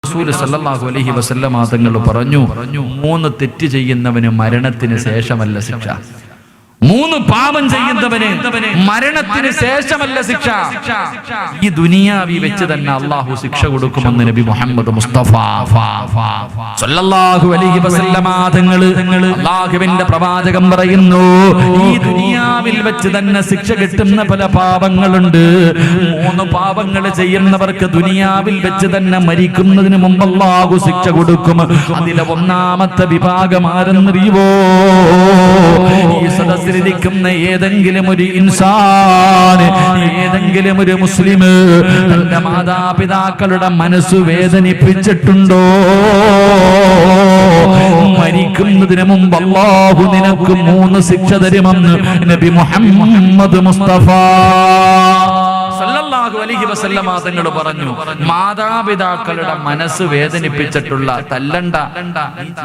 റസൂൽ സല്ലല്ലാഹു അലൈഹി വസല്ലം തങ്ങൾ പറഞ്ഞു, 3 തെറ്റ് ചെയ്യുന്നവന് മരണത്തിന് ശേഷമല്ല ശിക്ഷ. 3 പാപം ചെയ്യുന്നവന് മരണത്തിന് ശേഷമല്ല ശിക്ഷ. ഈ ദുനിയാവിൽ വെച്ച് തന്നെ അള്ളാഹു ശിക്ഷ കൊടുക്കുമെന്ന് നബി മുഹമ്മദ് മുസ്തഫ സല്ലല്ലാഹു അലൈഹി വസല്ലം തങ്ങൾ അല്ലാഹുവിന്റെ പ്രവാചകൻ പറയുന്നു, ഈ ദുനിയാവിൽ വെച്ച് തന്നെ ശിക്ഷ കിട്ടുന്ന പല പാപങ്ങളുണ്ട്. 3 പാപങ്ങൾ ചെയ്യുന്നവർക്ക് ദുനിയാവിൽ വെച്ച് തന്നെ മരിക്കുന്നതിന് മുമ്പ് അല്ലാഹു ശിക്ഷ കൊടുക്കും. അതിലെ 1ാമത്തെ വിഭാഗം ആരെന്നറിയുവോ? ഈ സദസ്സിലിരിക്കുന്ന ഏതെങ്കിലും ഒരു ഇൻസാൻ, ഏതെങ്കിലും ഒരു മുസ്ലിം തന്റെ മാതാപിതാക്കളുടെ മനസ്സ് വേദനിപ്പിച്ചിട്ടുണ്ടോ? മരിക്കുന്നതിന് മുമ്പ് അല്ലാഹു നിനക്ക് 3 ശിക്ഷ തരുമെന്ന് നബി മുഹമ്മദ് മുസ്തഫ സല്ലല്ലാഹു അലൈഹി വസല്ലം തങ്ങൾ പറഞ്ഞു. മാതാപിതാക്കളുടെ മനസ്സ് വേദനിപ്പിച്ചിട്ടുള്ള, തല്ലണ്ട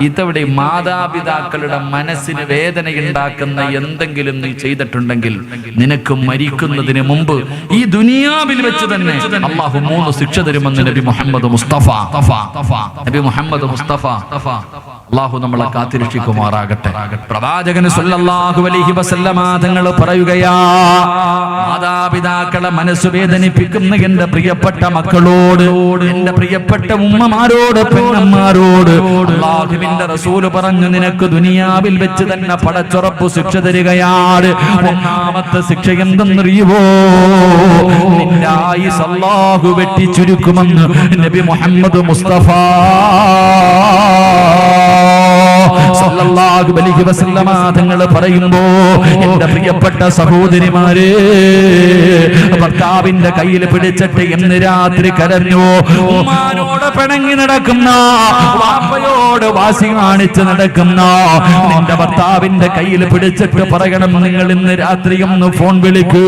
ഇതവിടെ, മാതാപിതാക്കളുടെ മനസ്സിന് വേദനയുണ്ടാക്കുന്ന എന്തെങ്കിലും നീ ചെയ്തിട്ടുണ്ടെങ്കിൽ നിനക്ക് മരിക്കുന്നതിന് മുമ്പ് ഈ ദുനിയാവിൽ വെച്ച് തന്നെ അല്ലാഹു 3 ശിക്ഷ തരുമെന്ന് നബി മുഹമ്മദ് മുസ്തഫ നബി മുഹമ്മദ് മുസ്തഫ അല്ലാഹു നമ്മളെ കാത്തിരക്ഷിക്കുമാറാകട്ടെ. പ്രവാചകൻ സല്ലല്ലാഹു അലൈഹി വസല്ലം തങ്ങൾ പറയുകയാ, മാതാപിതാക്കളെ മനസ്സ് വേദനിപ്പിക്കുന്ന എന്റെ പ്രിയപ്പെട്ട മക്കളോട്, എന്റെ പ്രിയപ്പെട്ട ഉമ്മമാരോട്, പെണ്ണന്മാരോട് അല്ലാഹുവിന്റെ റസൂൽ പറഞ്ഞു, നിനക്ക് ദുനിയാവിൽ വെച്ച് തന്നെ പടച്ചുറപ്പ് ശിക്ഷ തരികയാണ്. 1ാമത്തെ ശിക്ഷ എന്തെന്നറിയുവോ? നിന്റെ ആയുസ് അല്ലാഹു വെട്ടി ചുരുക്കുമെന്ന് നബി മുഹമ്മദ് മുസ്തഫ സല്ലല്ലാഹു അലൈഹി വസല്ലം തങ്ങൾ പറയുമ്പോ, എന്റെ പ്രിയപ്പെട്ട സഹോദരിമാരെ, ഭർത്താവിന്റെ കയ്യിൽ പിടിച്ചിട്ട് എന്ന് രാത്രി കരഞ്ഞു, ഉമ്മാനോട് പിണങ്ങി നടക്കുന്ന, വാപ്പയോട് വാശി കാണിച്ച് നടക്കുന്ന നിന്റെ ഭർത്താവിന്റെ കയ്യിൽ പിടിച്ചിട്ട് പറയണം, നിങ്ങൾ ഇന്ന് രാത്രി ഒന്ന് ഫോൺ വിളിക്ക്,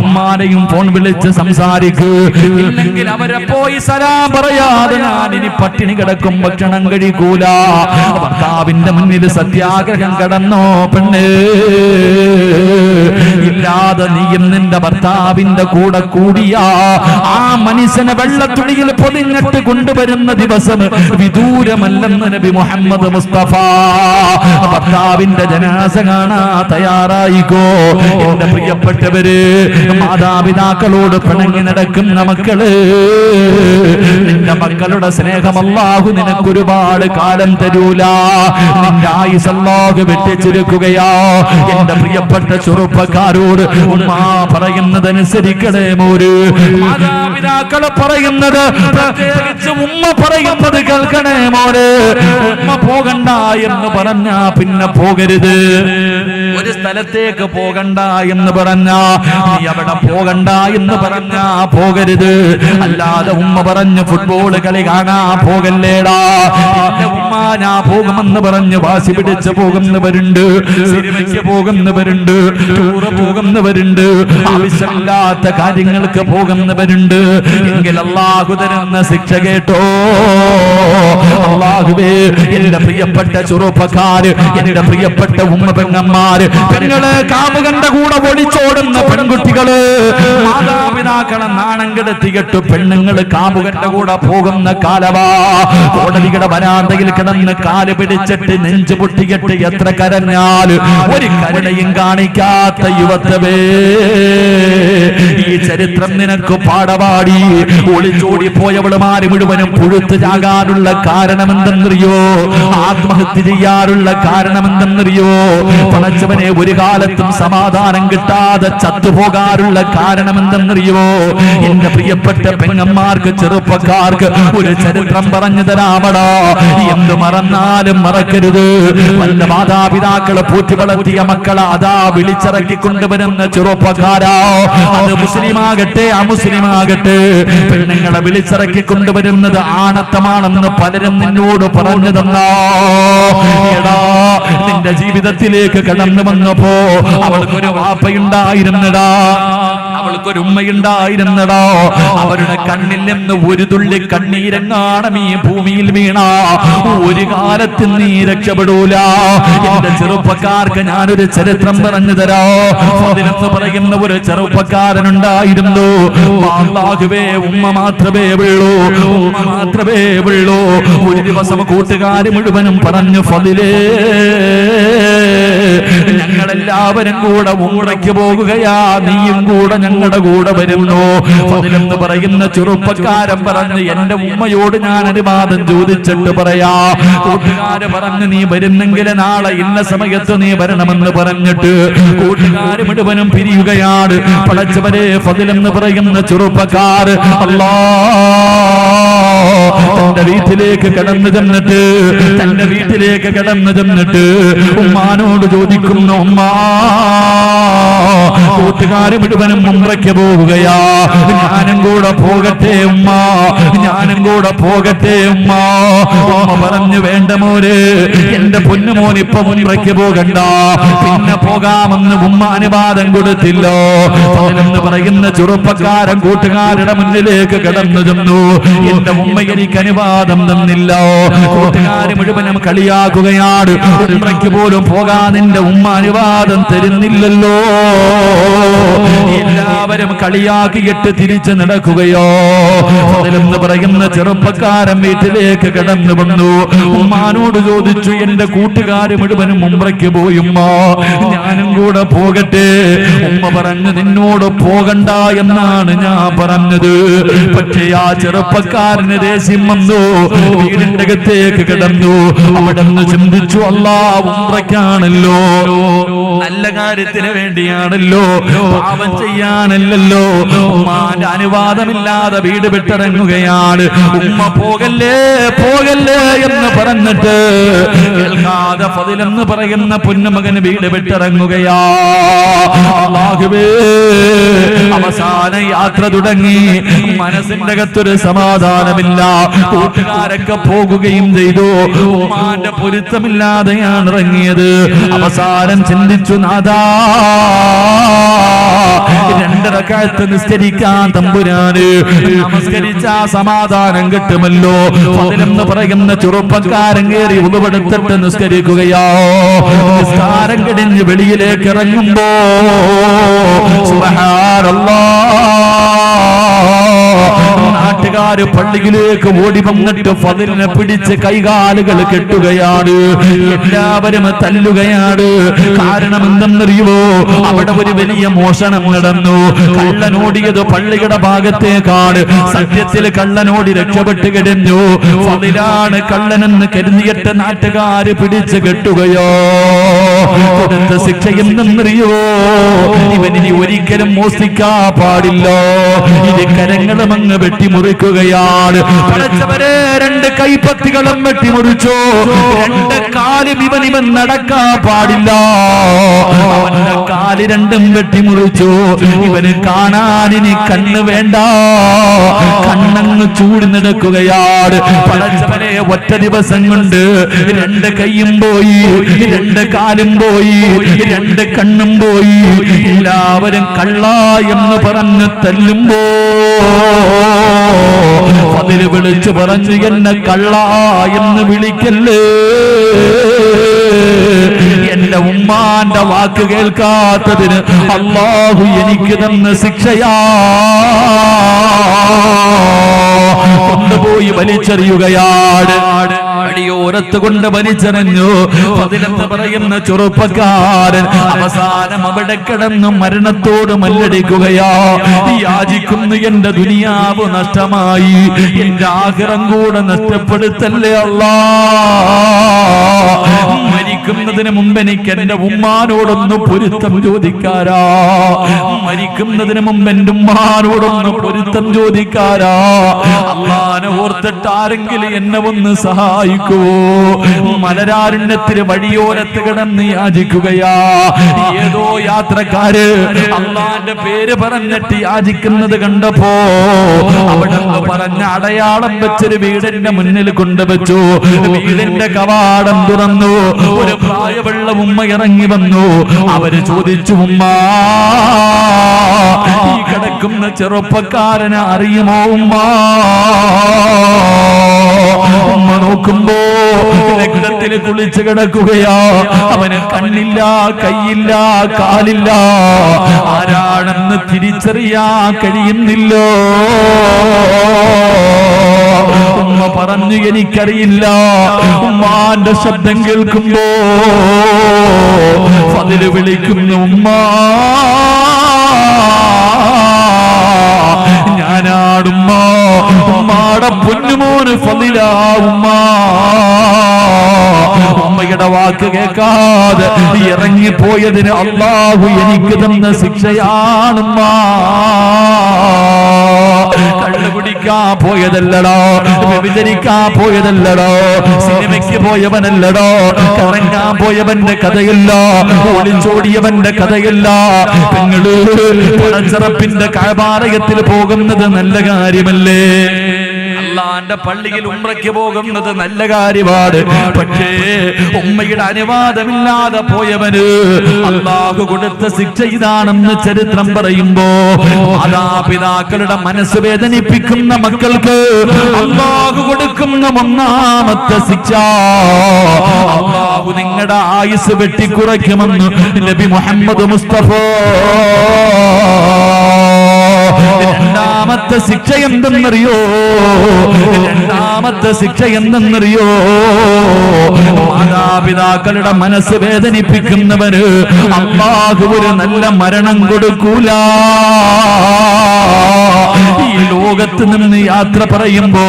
ഉമ്മാനെയും ഫോൺ വിളിച്ച് സംസാരിക്ക്, ഇല്ലെങ്കിൽ അവരെ പോയി സലാം പറയാതെ ഞാൻ ഇനി പട്ടിണി കിടക്കും, ഭക്ഷണം കഴിക്കൂല. ഭർത്താവിന്റെ മുന്നിൽ സത്യാഗ്രഹം കടന്നോ പെണ്ണേ? ഇല്ലാതെ നീയും നിന്റെ ഭർത്താവിന്റെ കൂടെ കൂടിയ ആ മനുഷ്യനെ വെള്ളത്തുണിയിൽ പൊതിഞ്ഞിട്ട് കൊണ്ടുവരുന്ന ദിവസം വിദൂരമല്ലെന്ന് നബി മുഹമ്മദ് മുസ്തഫ. ഭർത്താവിന്റെ ജനാസ കാണാ തയ്യാറായിക്കോ. എന്റെ പ്രിയപ്പെട്ടവര്, മാതാപിതാക്കളോട് പിണങ്ങി നടക്കുന്ന മക്കള്, നിന്റെ മക്കളുടെ സ്നേഹം അല്ലാഹു നിനക്ക് ഒരുപാട് കാലം തരൂല. നിന്റെ ആയുസ് അല്ലാഹു വെട്ടിച്ചുരുക്കുകയാ. എന്റെ പ്രിയപ്പെട്ട ചെറുപ്പക്കാരോട് ഉമ്മ പറയുന്നതനുസരിക്കണേ മോര്. മാതാപിതാക്കളെ പറയുന്നത്, പ്രത്യേകിച്ച് ഉമ്മ പറയുന്നത് കേൾക്കണേ മോര്. ഉമ്മ പോകണ്ട എന്ന് പറഞ്ഞാ പിന്നെ പോകരുത്. ഒരു സ്ഥലത്തേക്ക് പോകണ്ട എന്ന് പറഞ്ഞാ നീ അവിടെ പോകണ്ട എന്ന് പറഞ്ഞാ പോകരുത്. അല്ലാതെ ഉമ്മ പറഞ്ഞു ഫുട്ബോൾ കളി കാണാ പോകല്ലേടാ, എന്റെ ഉമ്മ ഞാൻ പോകുമെന്ന് പറഞ്ഞ് വാശി പിടിച്ച് പോകുന്നവരുണ്ട്, സിനിമയ്ക്ക് പോകുന്നവരുണ്ട്, ടൂറ് പോകുന്നവരുണ്ട്, ആവശ്യമില്ലാത്ത കാര്യങ്ങൾക്ക് പോകുന്നവരുണ്ട്. എങ്കിൽ അല്ലാഹു തരുന്ന ശിക്ഷ കേട്ടോ. അല്ലാഹുവേ, എന്റെ പ്രിയപ്പെട്ട ചെറുപ്പക്കാര്, എന്റെ പ്രിയപ്പെട്ട ഉമ്മ പെങ്ങന്മാര്, പെങ്ങള്, കാമുകന്റെ കൂടെ ഒളിച്ചോടുന്ന പെൺകുട്ടികള്, മാതാപിതാക്കളെ നാണം കെടുത്തിയിട്ട് പെണ്ണുങ്ങള് കാമുകന്റെ കൂടെ പോകുന്ന കാലവാ. കോടതിയുടെ വരാന്തയിൽ കിടന്ന് കാല് പിടിച്ചിട്ട് നെഞ്ചു പൊട്ടിയിട്ട് എത്ര കരഞ്ഞാല് ഒരു കരുണയും കാണിക്കാത്ത യുവത്വേ, ഈ ചരിത്രം നിനക്ക് പാടപാടി. ഒളിച്ചോടി പോയവളുമാര് മുഴുവനും പുഴുത്തു ചാകാനുള്ള കാരണമെന്തെന്നറിയോ? ആത്മഹത്യ ചെയ്യാറുള്ള കാരണമെന്തെന്നറിയോ? പടച്ചവനെ, ഒരു കാലത്തും സമാധാനം കിട്ടാതെ ചത്തുപോകാറുള്ള കാരണമെന്തെന്നറിയോ? എന്റെ പ്രിയപ്പെട്ട പെങ്ങന്മാർക്ക്, ചെറുപ്പക്കാർക്ക് ഒരു ചരിത്രം പറഞ്ഞു തരാമടാ. എന്ത് മറന്നാലും മറക്കരുത്. വല്ല മാതാപിതാക്കളെ പൂറ്റി വളർത്തിയ മക്കളെ അതാ വിളിച്ചിറക്കി കൊണ്ടുവരുന്ന ചെറുപ്പക്കാരാ, അത് മുസ്ലിമാകട്ടെ അമുസ്ലിമാകട്ടെ, പെണ്ണുങ്ങളെ വിളിച്ചിറക്കി കൊണ്ടുവരുന്നത് ആണത്തമാണെന്ന് പലരും നിന്നോട് പറഞ്ഞു തന്നോ? എടാ, നിന്റെ ജീവിതത്തിലേക്ക് കടന്നു വന്നപ്പോ അവൾക്കൊരു വാപ്പയുണ്ടായിരുന്നടാ. അവൾക്കൊരു ഉമ്മയുണ്ടായിരുന്നടോ. അവരുടെ കണ്ണിൽ നിന്ന് ഒരു തുള്ളി കണ്ണീരെങ്ങാണം ഈ ഭൂമിയിൽ വീണ ഒരു കാലത്ത് നീ രക്ഷപ്പെടൂല. എന്റെ ചെറുപ്പക്കാർക്ക് ഞാനൊരു ചരിത്രം പറഞ്ഞു തരാ. അതിനെന്ന് പറയുന്ന ഒരു ചെറുപ്പക്കാരനുണ്ടായിരുന്നു. അല്ലാഹുവേ, ഉമ്മ മാത്രമേ ഉള്ളൂ, ഉമ്മ മാത്രമേ ഉള്ളൂ. ഒരു ദിവസം കൂട്ടുകാർ മുഴുവനും പറഞ്ഞു, ഫളിലേ, ഞങ്ങളെല്ലാവരും കൂടെ ഉംറയ്ക്ക് പോകുകയാ, നീയും കൂടെ ഞങ്ങളുടെ കൂടെ വരുന്നു. ഫളിലെന്ന് പറയുന്ന ചെറുപ്പക്കാരൻ പറഞ്ഞു, എന്റെ ഉമ്മയോട് ഞാൻ അനുവാദം ചോദിച്ചിട്ട് പറയാ. കൂട്ടുകാര് പറഞ്ഞു, നീ വരുന്നെങ്കിൽ നാളെ ഇന്ന സമയത്ത് നീ വരണമെന്ന് പറഞ്ഞിട്ട് കൂട്ടുകാര് മുഴുവനും പിരിയുകയാണ്. പടച്ചവരെ, ഫളിലെന്ന് പറയുന്ന ചെറുപ്പക്കാർ തന്റെ വീട്ടിലേക്ക് കടന്നു ചെന്നിട്ട് ഉമ്മാനോട് ചോദിക്കുന്നു, ഉമ്മ, കൂട്ടുകാര് മുഴുവനും ഉംറയ്ക്ക് പോവുകയാ, ഞാനും കൂടെ പോകട്ടെ ഉമ്മ, ഞാനും കൂടെ പോകട്ടെ ഉമ്മ. ഉമ്മ പറഞ്ഞു, വേണ്ട മോനെ, എന്റെ പൊന്നുമോൻ ഇപ്പൊ ഉംറയ്ക്ക് പോകണ്ട, പിന്നെ പോകാമെന്ന് ഉമ്മ അനുവാദം കൊടുത്തില്ലോ. എന്ന് പറയുന്ന ചെറുപ്പക്കാരൻ കൂട്ടുകാരുടെ മുന്നിലേക്ക് കടന്നു ചെന്നു. എന്റെ ഉമ്മ എനിക്ക് അനുവാദം തന്നില്ലോ. കൂട്ടുകാര് മുഴുവനും കളിയാക്കുകയാണ്, ഉംറയ്ക്ക് പോലും പോകാൻ എന്റെ ഉമ്മ അനുവാദം തരുന്നില്ലല്ലോ. എല്ലാവരും കളിയാക്കിയിട്ട് തിരിച്ചു നടക്കുകയോ. എന്ന് പറയുന്ന ചെറുപ്പക്കാരൻ വീട്ടിലേക്ക് കടന്നു വന്നു. ഉമ്മാനോട് ചോദിച്ചു, എന്റെ കൂട്ടുകാര് മുഴുവനും ഉംറയ്ക്ക് പോയുമ്മോ, ഞാനും കൂടെ പോകട്ടെ? ഉമ്മ പറഞ്ഞു, നിന്നോട് പോകണ്ട എന്നാണ് ഞാൻ പറഞ്ഞത്. പക്ഷേ ആ ചെറുപ്പക്കാരന് ദേഷ്യം വന്നു. വീടിന്റെ അകത്തേക്ക് കിടന്നു. അവിടെ നിന്ന് ചിന്തിച്ചു, അല്ലാഹ് ഉംറയ്ക്കാണല്ലോ, നല്ല കാര്യത്തിന് വേണ്ടിയാണല്ലോ, പാപം ചെയ്യാനല്ലല്ലോ. ഉമ്മാന്റെ അനുവാദമില്ലാതെ വീട് വിട്ടിറങ്ങുകയാണ്. ഉമ്മ പോകല്ലേ പോകല്ലേ എന്ന് പറഞ്ഞിട്ട് കേൾക്കാതെ ഫളിലെന്ന് പറയുന്ന പൊന്നുമകൻ വീട് വിട്ടിറങ്ങുകയാ. അല്ലാഹുവേ, അവസാന യാത്ര തുടങ്ങി. മനസ്സിന്റെ അകത്തൊരു സമാധാനമില്ല. കൂട്ടുകാരൊക്കെ പോകുകയും ചെയ്തു. ഉമ്മാന്റെ പൊരുത്തമില്ലാതെയാണ് ഇറങ്ങിയത്. അവസാനം ചിന്തിച്ചു, നാദാ, 2 റക്അത്ത് നിസ്കരിക്കാൻ തമ്പുരാന് നമസ്കരിച്ച സമാധാനം കിട്ടുമല്ലോ. ഫളിലെന്ന് പറയുന്ന ചെറുപ്പക്കാരൻ കയറി ഉളുവെടുത്തിട്ട് നിസ്കരിക്കുകയോ. നിസ്കാരം കഴിഞ്ഞ് വെളിയിലേക്ക് ഇറങ്ങുമ്പോ നാട്ടുകാര് പള്ളിയിലേക്ക് ഓടി വന്നിട്ട് ഫളിലിനെ പിടിച്ച് കൈകാലുകൾ കെട്ടുകയാണ്. എല്ലാവരും തല്ലുകയാണ്. കാരണം എന്തെന്നറിയുമോ? അവിടെ ഒരു വലിയ മോഷണം നടന്നു. കള്ളനോടിയത് പള്ളിയുടെ ഭാഗത്തേക്കാണ്. സത്യത്തിൽ കള്ളനോടി രക്ഷപ്പെട്ട് കിടന്നു. ഫളിലാണ് കള്ളനെന്ന് കരുതിയിട്ട് നാട്ടുകാര് പിടിച്ച് കെട്ടുകയോ. കൊടുത്ത ശിക്ഷ എന്തെന്നറിയോ? ഇവനിനി ഒരിക്കലും മോഷ്ടിക്കാൻ പാടില്ല. ഇത് കരങ്ങളും അങ്ങ് വെട്ടിമുറിക്കുകയാണ്. പടച്ചവരെ, 2 കൈപ്പത്തികളും വെട്ടിമുറിച്ചു. 2 കാലും ഇവൻ നടക്കാൻ പാടില്ല. അവന്റെ കാല് 2ഉം വെട്ടിമുറിച്ചു. ഇവന് കാണാനിനി കണ്ണ് വേണ്ട, കണ്ണങ്ങ് ചൂടി നടക്കുകയാണ്. പടച്ചവരെ, ഒറ്റ ദിവസം കൊണ്ട് 2 കൈയും പോയി, 2 കാലും പോയി, 2 കണ്ണും പോയി. എല്ലാവരും കള്ള എന്ന് പറഞ്ഞ് തല്ലുമ്പോ അതില് വിളിച്ചു പറഞ്ഞു, എന്നെ കള്ള എന്ന് വിളിക്കല്ലേ. എന്റെ ഉമ്മാന്റെ വാക്ക് കേൾക്കാത്തതിന് അല്ലാഹു എനിക്ക് തന്ന ശിക്ഷയാ. കൊണ്ടുപോയി വലിച്ചെറിയുകയാണ്. അടിയോരത്ത് കൊണ്ട് വലിച്ചെറിഞ്ഞു. ഫളിലെന്ന് പറയുന്ന ചെറുപ്പക്കാരൻ അവസാനം അവിടെ കിടന്നു മരണത്തോട് മല്ലടിക്കുകയാ. യാചിക്കുന്നു, എന്റെ ദുനിയാവ് നഷ്ടമായി, എന്റെ ആഖിറം കൂടെ നഷ്ടപ്പെടുത്തല്ലേ അല്ലാഹ്. മരിക്കുന്നതിന് മുമ്പ് എനിക്ക് എന്റെ ഉമ്മാനോടൊന്ന് പൊരുത്തം ചോദിക്കാരാ. മരിക്കുന്നതിന് മുമ്പ് എന്റെ ഉമ്മാനോടൊന്ന് പൊരുത്തം ചോദിക്കാരാ. അള്ളാനെ ഓർത്തിട്ട് ആരെങ്കിലും എന്നെ ഒന്ന് സഹായിക്കുവോ? മലരാരണ്യത്തിന് വഴിയോരത്ത് കിടന്ന് യാചിക്കുകയാ. ഏതോ യാത്രക്കാര് അള്ളാന്റെ പേര് പറഞ്ഞിട്ട് യാചിക്കുന്നത് കണ്ടപ്പോ അവിടെ പറഞ്ഞ അടയാളം വെച്ചൊരു വീടിന്റെ മുന്നിൽ കൊണ്ടുവച്ചു. വീടിന്റെ കവാടം തുറന്നു. ഒരു ഒരു പ്രായമുള്ള ഉമ്മ ഇറങ്ങി വന്നു. അവര് ചോദിച്ചു, ഉമ്മ, ഈ കിടക്കുന്ന ചെറുപ്പക്കാരനെ അറിയുമോ ഉമ്മ? ഉമ്മ നോക്കുമ്പോ രക്തത്തിൽ കുളിച്ച് കിടക്കുകയാ. അവന് കണ്ണില്ല, കൈയില്ല, കാലില്ല. ആരാണെന്ന് തിരിച്ചറിയാൻ കഴിയുന്നില്ലോ. ഉമ്മ പറഞ്ഞു, എനിക്കറിയില്ല. ഉമ്മാന്റെ ശബ്ദം കേൾക്കുമ്പോ ഫദില് വിളിക്കുന്നു, ഉമ്മ, ഞാനാടുമ്മ, ഉമ്മാടെ പൊന്നുമോന് ഫദിലാ ഉമ്മ. ഉമ്മയുടെ വാക്ക് കേൾക്കാതെ ഇറങ്ങിപ്പോയതിന് അല്ലാഹു എനിക്ക് തന്ന ശിക്ഷയാണുമ്മ. കള്ളു കുടിക്കാൻ പോയതല്ലടോ, വ്യഭിചരിക്കാൻ പോയതല്ലടോ, സിനിമയ്ക്ക് പോയവനല്ലടോ, കറങ്ങാൻ പോയവന്റെ കഥയല്ല, ഒളിച്ചോടിയവന്റെ കഥയല്ല. പെങ്ങള് പടച്ചറപ്പിന്റെ കഅബാലയത്തിൽ പോകുന്നത് നല്ല കാര്യമല്ലേ? അല്ലാഹുവിന്റെ പള്ളിയിൽ ഉംറയ്ക്ക് പോകുന്നത് നല്ല കാര്യമാണ്. പക്ഷേ ഉമ്മയുടെ അനുവാദമില്ലാതെ പോയവന് അല്ലാഹു കൊടുത്ത ശിക്ഷ ഇതാണെന്ന് ചരിത്രം പറയുമ്പോ, മാതാപിതാക്കളുടെ മനസ്സ് വേദനിപ്പിക്കുന്ന മക്കൾക്ക് അല്ലാഹു കൊടുക്കുന്ന ഒന്നാമത്തെ ശിക്ഷ, അല്ലാഹു നിങ്ങളുടെ ആയുസ് വെട്ടിക്കുറയ്ക്കുമെന്ന് നബി മുഹമ്മദ് മുസ്തഫ. രണ്ടാമത്തെ ശിക്ഷ എന്തെന്നറിയോ? രണ്ടാമത്തെ ശിക്ഷ എന്തെന്നറിയോ? മാതാപിതാക്കളുടെ മനസ്സ് വേദനിപ്പിക്കുന്നവന് അല്ലാഹു ഒരു നല്ല മരണം കൊടുക്കൂല. ഈ ലോകത്ത് നിന്ന് യാത്ര പറയുമ്പോ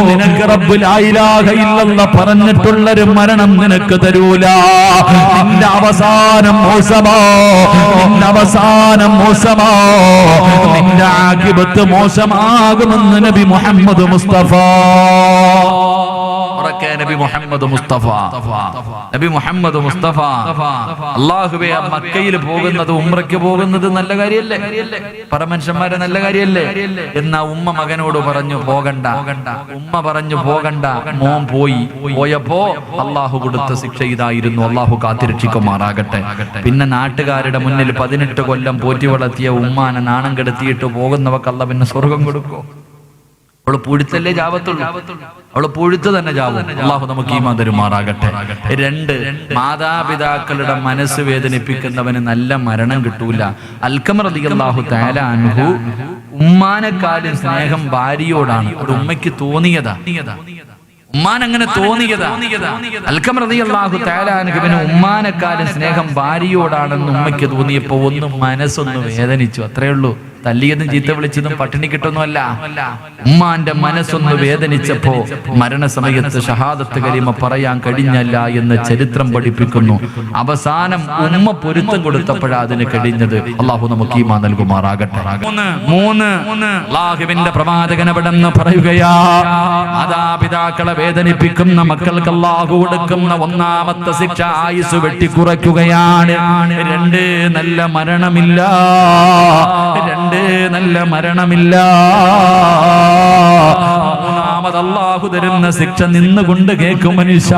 നിനക്ക് റബ്ബ് ലാ ഇലാഹ ഇല്ലല്ലാഹ് പറഞ്ഞിട്ടുള്ളൊരു മരണം നിനക്ക് തരൂല. നിന്റെ അവസാനം മോശമാ, നിന്റെ അവസാനം മോശമാ, നിന്റെ ആഖിബത്ത് മോശമാകുമെന്ന് നബി മുഹമ്മദ് മുസ്തഫ. നബി മുഹമ്മദ് മുസ്തഫ, നബി മുഹമ്മദ് മുസ്തഫ. അല്ലാഹുവേ, മക്കയിൽ പോകുന്നത്, ഉംറയ്ക്ക് പോകുന്നത് നല്ല കാര്യല്ലേ? പരമനുഷ്യന്മാരെ നല്ല കാര്യല്ലേ? എന്നാ ഉമ്മ മകനോട് പറഞ്ഞു പോകണ്ട. ഉമ്മ പറഞ്ഞു പോകണ്ട. മോൻ പോയപ്പോ അല്ലാഹു കൊടുത്ത ശിക്ഷ ഇതായിരുന്നു. അല്ലാഹു കാത്തിരക്ഷിക്കുമാറാകട്ടെ. പിന്നെ നാട്ടുകാരുടെ മുന്നിൽ 18 കൊല്ലം പോറ്റി വളർത്തിയ ഉമ്മാനെ നാണം കെടുത്തിയിട്ട് പോകുന്നവർക്ക് അല്ലാഹു പിന്നെ സ്വർഗം കൊടുക്കോ? അവള് പുഴുത്തല്ലേ ജാവത്തുള്ളൂ, അവള് പുഴുത്ത് തന്നെ ജാവും. അല്ലാഹു നമുക്ക് ഈമാൻ തരുമാറാകട്ടെ. 2, മാതാപിതാക്കളുടെ മനസ്സ് വേദനിപ്പിക്കുന്നവന് നല്ല മരണം കിട്ടൂല. അൽഖമർ റളിയല്ലാഹു തആല അൻഹു ഉമ്മാനെക്കാളും സ്നേഹം ഭാര്യയോടാണ്. ഒരു ഉമ്മയ്ക്ക് തോന്നിയതാ, ഉമ്മാൻ അങ്ങനെ തോന്നിയതാ. അൽഖമർ റളിയല്ലാഹു തആല അൻഹുവിന് ഉമ്മാനെക്കാളും സ്നേഹം ഭാര്യയോടാണെന്ന് ഉമ്മയ്ക്ക് തോന്നിയപ്പോ മനസ്സൊന്ന് വേദനിച്ചു, അത്രേ ഉള്ളൂ. തല്ലിയതും ചീത്ത വിളിച്ചതും പട്ടിണി കിട്ടുന്നല്ല. ഉമ്മാന്റെ മനസ്സൊന്ന് വേദനിച്ചപ്പോ മരണസമയത്ത് ഷഹാദത്ത് കലിമ പറയാൻ കഴിഞ്ഞല്ല എന്ന് ചരിത്രം പഠിപ്പിക്കുന്നു. അവസാനം ഉമ്മ പൊരുത്തം കൊടുത്തപ്പോഴാ അതിന് കഴിഞ്ഞത്. അല്ലാഹു നമുക്ക് ഈമാൻ നൽകുമാറാകട്ടെ. 3 അല്ലാഹുവിന്റെ പ്രവാചകൻ അവിടെന്ന് പറയുകയാ, മാതാപിതാക്കളെ വേദനിപ്പിക്കുന്ന മക്കൾക്ക് അല്ലാഹു കൊടുക്കുന്ന ഒന്നാമത്തെ ശിക്ഷ ആയുസ് വെട്ടിക്കുറയ്ക്കുകയാണ്. 2 നല്ല മരണമില്ല. 2 നല്ല മരണമില്ല. 3 അല്ലാഹു തരുന്ന ശിക്ഷ നിന്നുകൊണ്ട് കേൾക്കും മനുഷ്യ.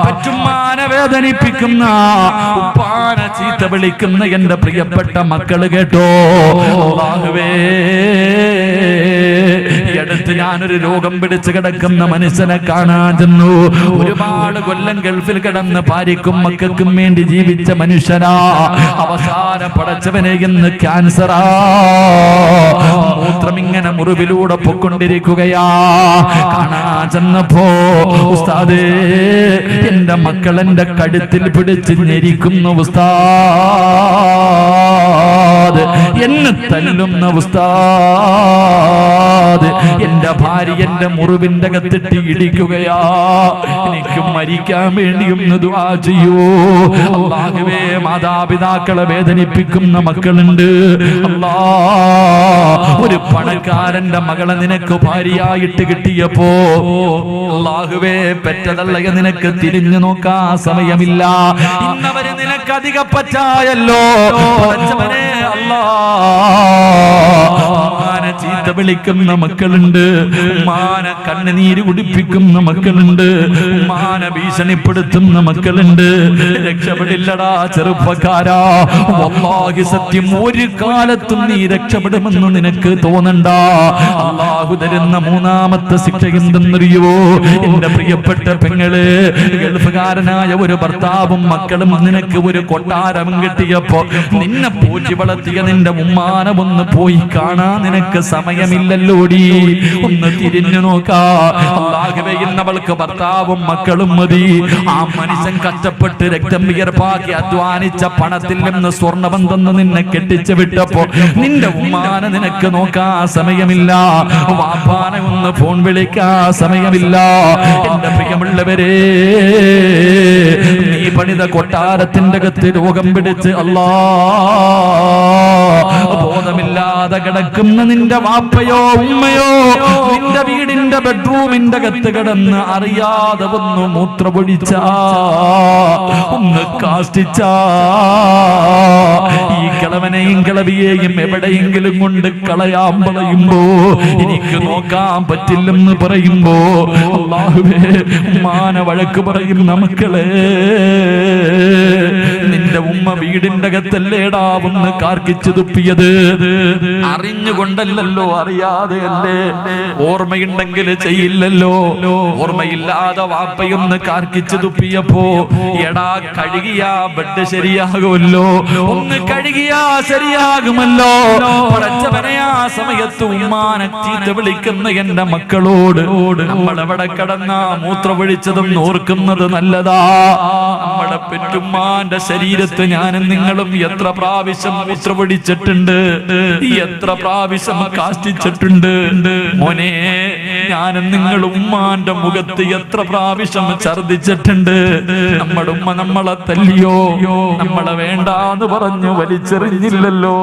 പറ്റുമ്മാനെ വേദനിപ്പിക്കുന്ന, ഉപ്പാനെ ചീത്ത വിളിക്കുന്ന എന്റെ പ്രിയപ്പെട്ട മക്കള് കേട്ടോ. അല്ലാഹുവേ, അടുത്ത് ഞാനൊരു രോഗം പിടിച്ച് കിടക്കുന്ന മനുഷ്യനെ കാണാൻ ചെന്നു. ഒരുപാട് കൊല്ലം ഗൾഫിൽ കിടന്ന് ഭാര്യക്കും മക്കൾക്കും വേണ്ടി ജീവിച്ച മനുഷ്യനാ. അവസാനം പടച്ചവനെ ഇന്ന് ക്യാൻസറാ. മൂത്രം ഇങ്ങനെ മുറിവിലൂടെ പൊക്കൊണ്ടിരിക്കുകയാ. കാണാൻ ചെന്നപ്പോ, ഉസ്താദേ, എന്റെ മക്കൾ എന്റെ കഴുത്തിൽ പിടിച്ച് ഞെരിക്കുന്ന ഉസ്താദ്, എന്നെ തല്ലുന്ന ഉസ്താദ്, എന്റെ ഭാര്യ എന്റെ മുറിവിന്റെ അകത്തിട്ട് ഇടിക്കുകയാ. എനിക്ക് മരിക്കാൻ വേണ്ടി ഒന്ന് ദുആ ചെയ്യൂ. അല്ലാഹുവേ, മാതാപിതാക്കളെ വേദനിപ്പിക്കുന്ന മക്കളുണ്ട്. അല്ലാ, ഒരു പണക്കാരന്റെ മകളെ നിനക്ക് ഭാര്യയായിട്ട് കിട്ടിയപ്പോ, അല്ലാഹുവേ, പെറ്റതള്ളയെ നിനക്ക് തിരിഞ്ഞു നോക്കാൻ സമയമില്ല. ഇന്നവര് നിനക്ക് അധിക പറ്റായല്ലോ. അല്ലാ, ചീത്ത വിളിക്കുന്ന മക്കൾ മക്കളുണ്ട്, ഉമ്മാനെ കണ്ണുനീര് കുടിപ്പിക്കുന്ന മക്കളുണ്ട്, ഉമ്മാനെ ഭീഷണിപ്പെടുത്തുന്ന മക്കളുണ്ട്. രക്ഷപ്പെടില്ലടാ ചെറുപ്പക്കാരാ, വല്ലാഹി സത്യം, ഒരു കാലത്തും നീ രക്ഷപ്പെടുമെന്ന് നിനക്ക് തോന്നണ്ട. അല്ലാഹു തരുന്ന മൂന്നാമത്തെ ശിക്ഷ എന്തെന്നറിയോ എന്റെ പ്രിയപ്പെട്ട പെങ്ങള്? ഗൾഫുകാരനായ ഒരു ഭർത്താവും മക്കളും നിനക്ക് ഒരു കൊട്ടാരം കിട്ടിയപ്പോ നിന്നെ പോറ്റി വളർത്തിയ നിന്റെ ഉമ്മാനെ ഒന്ന് പോയി കാണാൻ നിനക്ക് സമയമില്ലല്ലോടി. ഒന്ന് തിരിഞ്ഞു നോക്കാ. അല്ലാഹുവേ, ഇന്നവൾക്ക് ഭർത്താവും മക്കളും മതി. ആ മനുഷ്യൻ കഷ്ടപ്പെട്ട് രക്തം വിയർപ്പാക്കി അധ്വാനിച്ച പണത്തിൽ നിന്ന് സ്വർണ്ണബന്ധം നിന്നെ കെട്ടിച്ചു വിട്ടപ്പോ നിന്റെ ഉമ്മാനെ നിനക്ക് നോക്കാ സമയമില്ല, വാപ്പാനെ ഒന്ന് ഫോൺ വിളിക്കാ സമയമില്ല. എന്റെ പ്രിയമുള്ളവരെ, നീ പണിത കൊട്ടാരത്തിന്റെ അകത്ത് രോഗം പിടിച്ച് ബോധമില്ലാതെ കിടക്കുന്ന നിന്റെ വാപ്പയോ ഉമ്മയോ നിന്റെ വീടിന്റെ ബെഡ്റൂമിന്റെ അകത്ത് കിടന്ന് അറിയാതെ ഒന്ന് മൂത്രപൊഴിച്ചാ, ഒന്ന് കാഷ്ടിച്ചാ, ഈ കിളവനെയും കിളവിയെയും എവിടെയെങ്കിലും കൊണ്ട് കളയാൻ പറയുമ്പോ, എനിക്ക് നോക്കാൻ പറ്റില്ലെന്ന് പറയുമ്പോ, അല്ലാഹുവേ, ഉമ്മാനെ വഴക്ക് പറയുന്ന മക്കളെ, നിന്റെ ഉമ്മ വീടിന്റെ അകത്തല്ലേടാ ഒന്ന് കാർക്കിച്ചു തുപ്പിയത്? അറിഞ്ഞുകൊണ്ടല്ലോ, അറിയാതെയല്ലേ? ഓർമ്മയുണ്ടെങ്കിൽ ചെയ്യില്ലല്ലോ. ഓർമ്മയില്ലാതെ വാപ്പയൊന്ന് കാർക്കിച്ചു തുപ്പിയപ്പോ, എടാ കഴുകിയാ ബെഡ് ശരിയാകുമല്ലോ, ഒന്ന് കഴുകിയാ ശരിയാകുമല്ലോ. പടച്ചവനെ, ആ സമയത്ത് ഉമ്മാനെ ചീത്ത വിളിക്കുന്ന എന്റെ മക്കളോട് നമ്മളെവിടെ കിടന്നാ മൂത്രമൊഴിച്ചതും ഓർക്കുന്നത് നല്ലതാ. നമ്മുടെ പെറ്റുമ്മാന്റെ ശരീരത്ത് ഞാനും നിങ്ങളും എത്ര പ്രാവശ്യം മൂത്രമൊഴിച്ചിട്ടുണ്ട്, എത്ര പ്രാവശ്യം കാഷ്ടിച്ചിട്ടുണ്ട്. മോനെ, ഞാനും നിങ്ങളും ഉമ്മാന്റെ മുഖത്ത് എത്ര പ്രാവശ്യം ഛർദിച്ചിട്ടുണ്ട്. നമ്മുടെ ഉമ്മ നമ്മളെ തല്ലിയോ, നമ്മളെ വേണ്ടാന്ന് പറഞ്ഞു വലിച്ചെറിഞ്ഞില്ലല്ലോ.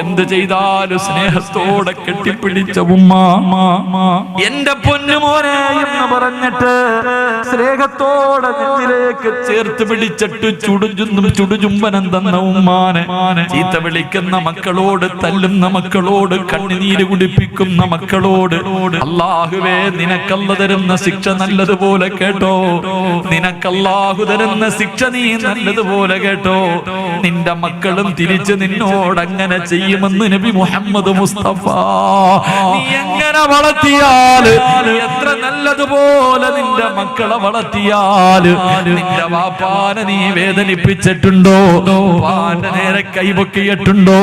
എന്ത് ചെയ്താലും സ്നേഹത്തോടെ കെട്ടിപ്പിടിച്ച ഉമ്മ, എന്റെ പൊന്നുമോനെ എന്ന് പറഞ്ഞിട്ട് സ്നേഹത്തോടെ നെഞ്ചിലേക്ക് ചേർത്ത് പിടിച്ചിട്ട് ചുടുചുംബനം തന്ന ഉമ്മാനെ ചീത്ത വിളിക്കുന്ന മക്കളോട്, തല്ലുന്ന മക്കളോട്, കണ്ണുനീര് കുടിപ്പിക്കുന്ന മക്കളോട്, അല്ലാഹുവേ, നിനക്കല്ല തരുന്ന ശിക്ഷ നല്ലതുപോലെ കേട്ടോ. നിനക്കല്ലാഹു തരുന്ന ശിക്ഷ നീ നല്ലതുപോലെ കേട്ടോ. നിന്റെ മക്കളും തിരിച്ച് നിന്നോട് അങ്ങനെ ചെയ്യുമെന്ന് നബി മുഹമ്മദ് മുസ്തഫ. നീ എങ്ങനെ വളർത്തിയാല്, എത്ര നല്ലതുപോലെ നിന്റെ മക്കളെ വളർത്തിയാല്, നിന്റെ വാപ്പാനെ നീ വേദനിപ്പിച്ചിട്ടുണ്ടോ? പാന്റെ നേരെ കൈപൊക്കിയിട്ടുണ്ടോ?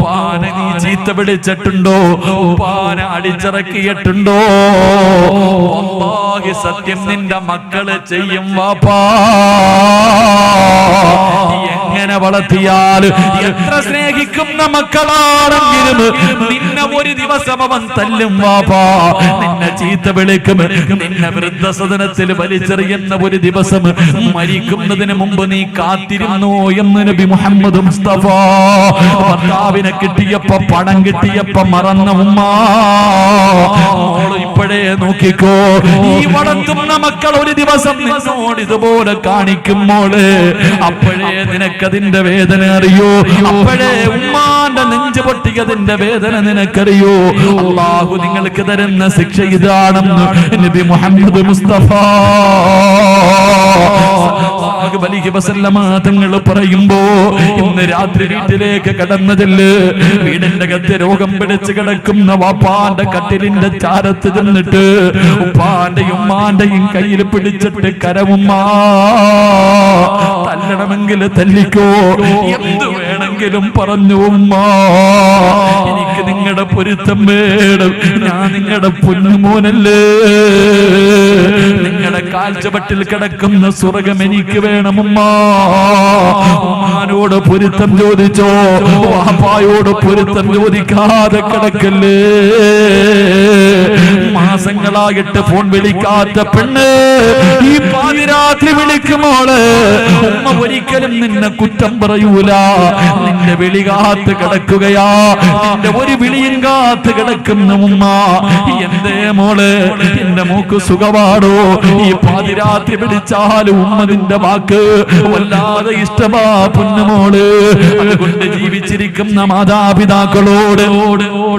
പാനെ നീ ചീത്ത വിളിച്ചിട്ടുണ്ടോ? പാനെ അടിച്ചിറക്കിയിട്ടുണ്ടോ? അല്ലാഹു സത്യം, നിന്റെ മക്കള് ചെയ്യും വാപ്പാ. എങ്ങനെ വളർത്തിയാല്, എത്ര സ്നേഹിക്കുന്ന മക്കളാണെങ്കിലും നിന്നെ ഒരു ദിവസം അവൻ തല്ലും വാപ്പാ, നിന്നെ ചീത്ത വിളിക്കും, നിന്നെ വൃദ്ധസദനത്തിൽ വലിച്ചെറിയുന്ന ഒരു ദിവസം മരിക്കുന്നതിന് മുമ്പ് നീ കാത്തിരുന്നോ എന്ന് നബി മുഹമ്മദ് മുസ്തഫ. ഭർത്താവിനെ കിട്ടിയപ്പോ, പണം കിട്ടിയപ്പോ മറന്ന ഉമ്മ, ഇപ്പോഴേ നോക്കിക്കോ, ഈ വളർത്തുന്ന മക്കൾ ഒരു ദിവസം നിന്നോട് ഇതുപോലെ കാണിക്കുമ്പോള് അപ്പോഴേ നിനക്കതിന്റെ വേദന അറിയോ, അപ്പോഴേ ഉമ്മാന്റെ നെഞ്ച് പൊട്ടിയതിന്റെ വേദന നിനക്കറിയോ. അല്ലാഹു നിങ്ങൾക്ക് തരുന്ന ശിക്ഷ ഇതാണെന്ന് നബി മുഹമ്മദ് മുസ്തഫ തങ്ങൾ പറയുമ്പോ, ഇന്ന് രാത്രി വീട്ടിലേക്ക് കടന്നതല്ലേ, വീടിന്റെ അകത്ത് രോഗം പിടിച്ച് കിടക്കുന്ന വാപ്പാന്റെ കട്ടിലിന്റെ ചാരത്ത് ചെന്നിട്ട് ഉപ്പാന്റെയും ഉമ്മാന്റെയും കയ്യിൽ പിടിച്ചിട്ട് കരവുമ്മ, തല്ലണമെങ്കിൽ തല്ലിക്കോ, എന്ത് വേണമെങ്കിലും പറഞ്ഞു ഉമ്മ, എനിക്ക് നിങ്ങളുടെ പൊരുത്തം വേണം, ഞാൻ നിങ്ങളുടെ പൊന്നുമോനല്ലേ, നിങ്ങളുടെ കാൽച്ചവട്ടിൽ കിടക്കുന്ന സ്വർഗം എനിക്ക് വേണമുമ്മ. ഉമ്മാനോട് പൊരുത്തം ചോദിച്ചോ, വാപ്പായോട് പൊരുത്തം ചോദിക്കാതെ കിടക്കല്ലേ. മാസങ്ങൾ ദിവസങ്ങളായിട്ട് ഫോൺ വിളിക്കാത്ത പെണ്ണ് ഈ പാതിരാത്രി വിളിക്കുമോള് ഉമ്മ ഒരിക്കലും നിന്നെ കുറ്റം പറയൂല. നിന്റെ വിളി കാത്ത് കിടക്കുകയാ, നിന്റെ ഒരു വിളിയും കാത്ത് കിടക്കുന്ന ഉമ്മ. എന്തേ മോള്, എന്റെ മോക്ക് സുഖമാണോ? ഈ പാതിരാത്രി വിളിച്ചാലും ഉമ്മ നിന്റെ വാക്ക് വല്ലാതെ ഇഷ്ടമാ പൊന്നുമോള്. അതുകൊണ്ട് ജീവിച്ചിരിക്കുന്ന മാതാപിതാക്കളോട്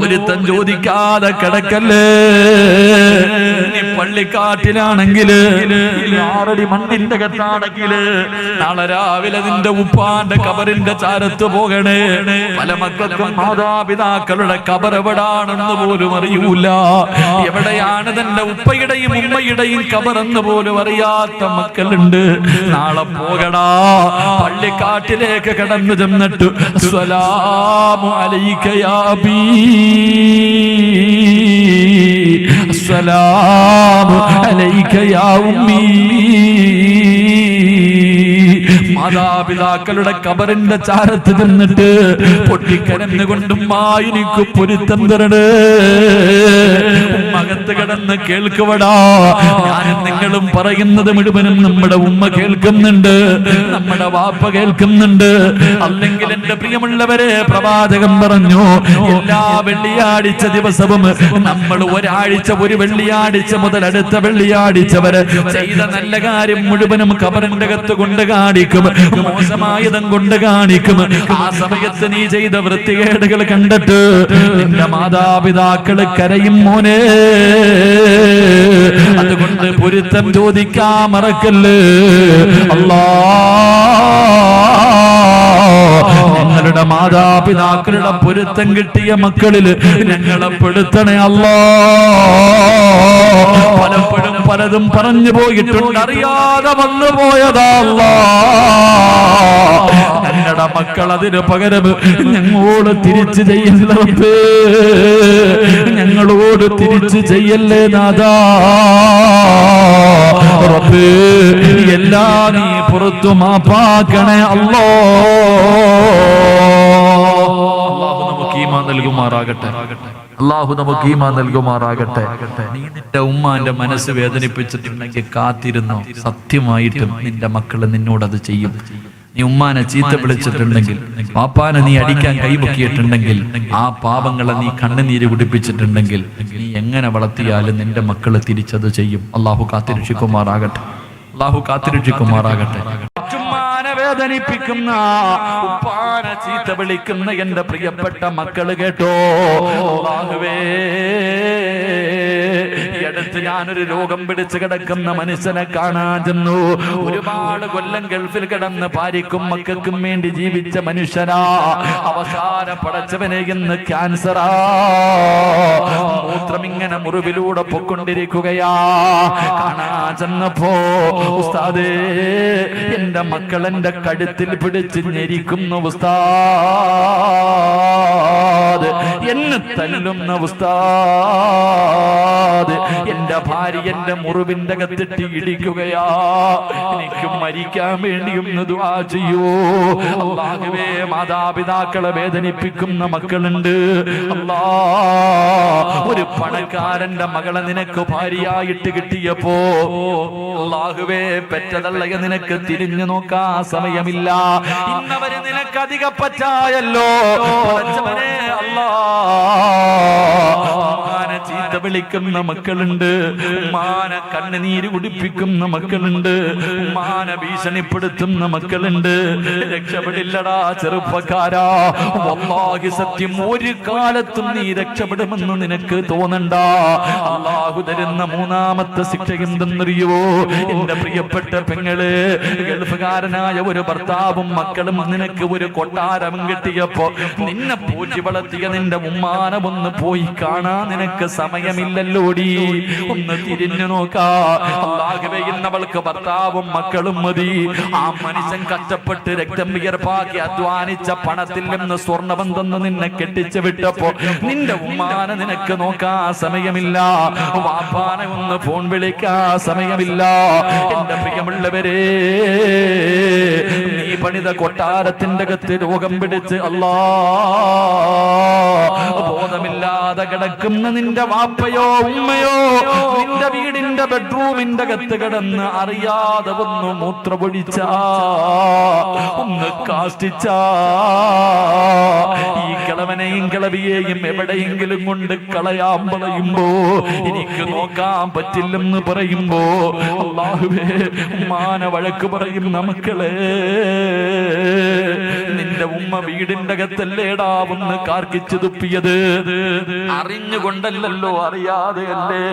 ഒരുത്തൻ ചോദിക്കാതെ കിടക്കല്ലേ. നീ പള്ളിക്കാട്ടിലാണെങ്കില് 6 അടി മണ്ണിന്റെ കെട്ടാണെങ്കില് നാളെ രാവിലെ നിന്റെ ഉപ്പാന്റെ കബറിന്റെ ചാരത്ത് പോകണേ. പല മക്കൾക്കും മാതാപിതാക്കളുടെ കബർ എവിടാണെന്ന് പോലും അറിയൂല. എവിടെയാണ് തന്റെ ഉപ്പയുടെയും ഉമ്മയുടെയും കബറെന്ന് പോലും അറിയാത്ത മക്കളുണ്ട്. നാളെ പോകടാ, പള്ളിക്കാട്ടിലേക്ക് കടന്നു ചെന്നിട്ട് അസ്സലാമു അലൈക യാ അബീ, അസ്സലാമു അലൈക യാ ഉമ്മീ. മാതാപിതാക്കളുടെ കബറിന്റെ ചാരത്ത് നിന്നിട്ട് പൊട്ടിക്കരഞ്ഞുകൊണ്ടും എനിക്ക് പൊരുത്തം തരണേ. ഉമ്മകത്ത് കിടന്ന് കേൾക്കുവടാ. ഞാനും നിങ്ങളും പറയുന്നത് മുഴുവനും നമ്മുടെ ഉമ്മ കേൾക്കുന്നുണ്ട്, നമ്മുടെ വാപ്പ കേൾക്കുന്നുണ്ട്. അല്ലെങ്കിൽ എന്റെ പ്രിയമുള്ളവരെ, പ്രവാചകൻ പറഞ്ഞു എല്ലാ വെള്ളിയാഴ്ച ദിവസവും നമ്മൾ ഒരാഴ്ച, ഒരു വെള്ളിയാഴ്ച മുതൽ അടുത്ത വെള്ളിയാഴ്ച വരെ ചെയ്ത നല്ല കാര്യം മുഴുവനും കബറിന്റെ അകത്ത് കൊണ്ട് കാണിക്കും, മോശമായതും കൊണ്ട് കാണിക്കും. ആ സമയത്ത് നീ ചെയ്ത വൃത്തികേടുകൾ കണ്ടിട്ട് നിന്റെ മാതാപിതാക്കള് കരയും മോനെ. അതുകൊണ്ട് പൊരുത്തം ചോദിക്കാൻ മറക്കല്ലേ. ഞങ്ങളുടെ മാതാപിതാക്കളുടെ പൊരുത്തം കിട്ടിയ മക്കളിൽ ഞങ്ങളെ പെടുത്തണേ അല്ലാ. പലപ്പോഴും പലതും പറഞ്ഞു പോയിട്ടുണ്ട്, അറിയാതെ വന്നു പോയതാ അല്ലാ. ഞങ്ങളുടെ മക്കൾ അതിന് പകരം ഞങ്ങളോട് തിരിച്ചു ചെയ്യല്ലേ, ഞങ്ങളോട് തിരിച്ചു ചെയ്യല്ലേ നാഥാ. റബ്ബേ, എല്ലാം നീ പുറത്തു മാപ്പാക്കണേ അല്ലാ. അല്ലാഹു നമുക്ക് ഈമാൻ നൽകുമാറാകട്ടെ. അല്ലാഹു നമുക്ക് ഈമാൻ നൽകുമാറാകട്ടെ. നീ നിന്റെ ഉമ്മാന്റെ മനസ്സ് വേദനിപ്പിച്ചിട്ടുണ്ടെങ്കിൽ കാത്തിരുന്നോ, സത്യമായിട്ടും നിന്റെ മക്കള് നിന്നോടത് ചെയ്യും. നീ ഉമ്മാനെ ചീത്ത വിളിച്ചിട്ടുണ്ടെങ്കിൽ, പാപ്പാനെ നീ അടിക്കാൻ കൈപൊക്കിയിട്ടുണ്ടെങ്കിൽ, ആ പാപങ്ങളെ നീ കണ്ണുനീര് കുടിപ്പിച്ചിട്ടുണ്ടെങ്കിൽ, നീ എങ്ങനെ വളർത്തിയാലും നിന്റെ മക്കള് തിരിച്ചത് ചെയ്യും. അല്ലാഹു കാത്തിരക്ഷിക്കുമാറാകട്ടെ. അല്ലാഹു കാത്തിരക്ഷിക്കുമാറാകട്ടെ. വേദനിപ്പിക്കുന്ന ഉപ്പാനെ ചീത്ത വിളിക്കുന്ന എന്റെ പ്രിയപ്പെട്ട മക്കള് കേട്ടോ. അല്ലാഹുവേ, അടുത്ത് ഞാനൊരു രോഗം പിടിച്ച് കിടക്കുന്ന മനുഷ്യനെ കാണാൻ ചെന്നു. ഒരുപാട് കൊല്ലം ഗൾഫിൽ കിടന്ന് ഭാര്യക്കും മക്കൾക്കും വേണ്ടി ജീവിച്ച മനുഷ്യനാ. അവസാന പടച്ചവനെ ഇന്ന് ക്യാൻസറാ. മൂത്രം ഇങ്ങനെ മുറിവിലൂടെ പൊക്കൊണ്ടിരിക്കുകയാ. കാണാൻ ചെന്നപ്പോ ഉസ്താദേ, എന്റെ മക്കൾ എന്റെ കഴുത്തിൽ പിടിച്ച് ഞെരിക്കുന്ന ഉസ്താദ്, എന്നെ തല്ലുന്ന ഉസ്താദ്, എന്റെ ഭാര്യ എന്റെ മുറിവിന്റെ അകത്തിട്ട് ഇടിക്കുകയാ. എനിക്ക് മരിക്കാൻ വേണ്ടി ഒന്ന് ദുആ ചെയ്യൂ. അല്ലാഹുവേ, മാതാപിതാക്കളെ വേദനിപ്പിക്കുന്ന മക്കളുണ്ട്. അല്ലാ, ഒരു പണക്കാരന്റെ മകളെ നിനക്ക് ഭാര്യയായിട്ട് കിട്ടിയപ്പോ അല്ലാഹുവേ, പെറ്റതള്ളയ നിനക്ക് തിരിഞ്ഞു നോക്കാൻ സമയമില്ല. ഇന്നവര് നിനക്ക് അധിക പറ്റായല്ലോ. അല്ലാ, ചീത്ത വിളിക്കുന്ന മക്കളുണ്ട്, ഉമ്മാനെ കണ്ണുനീര് കുടിപ്പിക്കുന്ന മക്കളുണ്ട്, ഉമ്മാനെ ഭീഷണിപ്പെടുത്തുന്ന മക്കളുണ്ട്. രക്ഷപ്പെടില്ലടാ ചെറുപ്പക്കാരാ. വല്ലാഹി സത്യം, ഒരു കാലത്തും നീ രക്ഷപ്പെടുമെന്ന് നിനക്ക് തോന്നണ്ട. അല്ലാഹു തരുന്ന മൂന്നാമത്തെ ശിക്ഷ എന്തെന്നറിയോ? എന്റെ പ്രിയപ്പെട്ട പെങ്ങള്, ഗൾഫുകാരനായ ഒരു ഭർത്താവും മക്കളും നിനക്ക് ഒരു കൊട്ടാരം കിട്ടിയപ്പോ നിന്നെ പൂറ്റി വളർത്തിയ നിന്റെ ഉമ്മാനെ ഒന്ന് പോയി കാണാൻ നിനക്ക് സമയമില്ലല്ലോടി. ഒന്ന് തിരിഞ്ഞു നോക്കാ. അല്ലാഹുവേ, ഇന്നവൾക്ക് ഭർത്താവും മക്കളും മതി. ആ മനുഷ്യൻ കഷ്ടപ്പെട്ട് രക്തം വിയർപ്പാക്കി അധ്വാനിച്ച പണത്തിൽ നിന്ന് സ്വർണ്ണവും തന്ന് നിന്നെ കെട്ടിച്ചു വിട്ടപ്പോ നിന്റെ ഉമ്മാനെ നിനക്ക് നോക്കാൻ സമയമില്ല. വാപ്പാനെ ഒന്ന് ഫോൺ വിളിക്കാൻ സമയമില്ല. എന്റെ പ്രിയമുള്ളവരെ, നീ പണിത കൊട്ടാരത്തിന്റെ അകത്ത് രോഗം പിടിച്ച് അല്ലാ ബോധമില്ലാതെ കിടക്കുന്ന നിന്റെ വാപ്പയോ ഉമ്മയോ എന്റെ വീടിന്റെ ബെഡ്റൂമിന്റെ അകത്ത് കിടന്ന് അറിയാതെ ഒന്ന് മൂത്രപൊഴിച്ച, ഒന്ന് കാഷ്ടിച്ച, ഈ കിളവനെയും കിളവിയെയും എവിടെയെങ്കിലും കൊണ്ട് കളയാൻ പറയുമ്പോ, എനിക്ക് നോക്കാൻ പറ്റില്ലെന്ന് പറയുമ്പോ, അല്ലാഹുവേ ഉമ്മാനെ വഴക്ക് പറയുന്ന മക്കളെ, നിന്റെ ഉമ്മ വീടിന്റെ അകത്തല്ലേടാ ഒന്ന് കാർക്കിച്ചു തുപ്പിയത്? അറിഞ്ഞുകൊണ്ടല്ലോ, അറിയാതെയല്ലേ?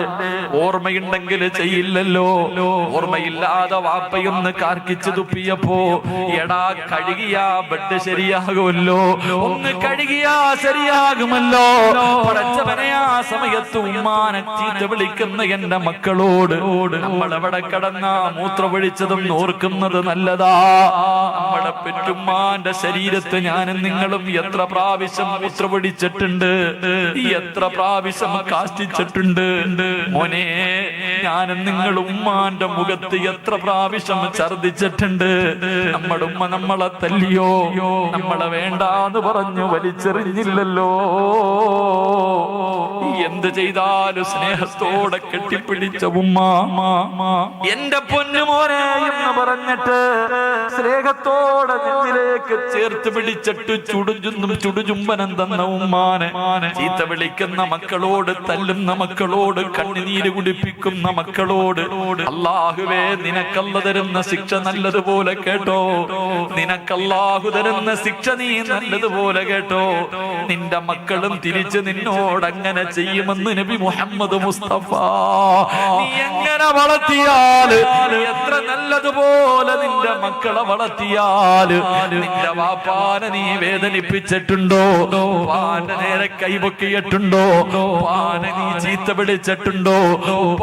ഓർമ്മയുണ്ടെങ്കിൽ ചെയ്യില്ലല്ലോ. ഓർമ്മയില്ലാതെ വാപ്പയൊന്ന് കാർക്കിച്ചു തുപ്പിയപ്പോ, എടാ കഴുകിയാ ബെഡ് ശരിയാകുമല്ലോ, ഒന്ന് കഴുകിയാ ശരിയാകുമല്ലോ. പടച്ചവനെ, ആ സമയത്ത് ഉമ്മാനെ ചീത്ത വിളിക്കുന്ന എന്റെ മക്കളോട് നമ്മളെവിടെ കിടന്ന മൂത്രമൊഴിച്ചതും ഓർക്കുന്നത് നല്ലതാ. നമ്മുടെ പെറ്റുമ്മാന്റെ ശരീരത്ത് ഞാനും നിങ്ങളും എത്ര പ്രാവശ്യം മൂത്രമൊഴിച്ചിട്ടുണ്ട്, എത്ര പ്രാവശ്യം കാഷ്ടിച്ചിട്ടുണ്ട്. മോനെ, ഞാനും നിങ്ങളും ഉമ്മാന്റെ മുഖത്ത് എത്ര പ്രാവശ്യം ഛർദിച്ചിട്ടുണ്ട്. നമ്മുടെ ഉമ്മ നമ്മളെ തല്ലിയോ, നമ്മളെ വേണ്ടാന്ന് പറഞ്ഞു വലിച്ചെറിഞ്ഞില്ലല്ലോ. എന്ത് ചെയ്താലും സ്നേഹത്തോടെ കെട്ടിപ്പിടിച്ച ഉമ്മ, എന്റെ പൊന്നുമോനെ എന്ന് പറഞ്ഞിട്ട് സ്നേഹത്തോടെ നെഞ്ചിലേക്ക് ചേർത്ത് പിടിച്ചിട്ട് ചുടുചുംബനം തന്ന ഉമ്മാനെ ചീത്ത വിളിക്കുന്ന മക്കളോട്, തല്ലുന്ന മക്കളോട്, കണ്ണുനീര് കുടിപ്പിക്കുന്ന മക്കളോട്, അല്ലാഹുവേ നിനക്കല്ല തരുന്ന ശിക്ഷ നല്ലതുപോലെ കേട്ടോ, നിനക്കല്ലാഹു തരുന്ന ശിക്ഷ നീ നല്ലതുപോലെ കേട്ടോ. നിന്റെ മക്കളും തിരിച്ച് നിന്നോട് അങ്ങനെ ചെയ്യുമെന്ന് നബി മുഹമ്മദ് മുസ്തഫ. നീ എങ്ങനെ വളർത്തിയാല്, എത്ര നല്ലതുപോലെ നിന്റെ മക്കളെ വളർത്തിയാല്, നിന്റെ വാപ്പാനെ നീ വേദനിപ്പിച്ചിട്ടുണ്ടോ? പാന്റെ നേരെ കൈപൊക്കിയിട്ടുണ്ടോ? പാനെ നീ ചീത്ത വിളിച്ചിട്ടുണ്ടോ?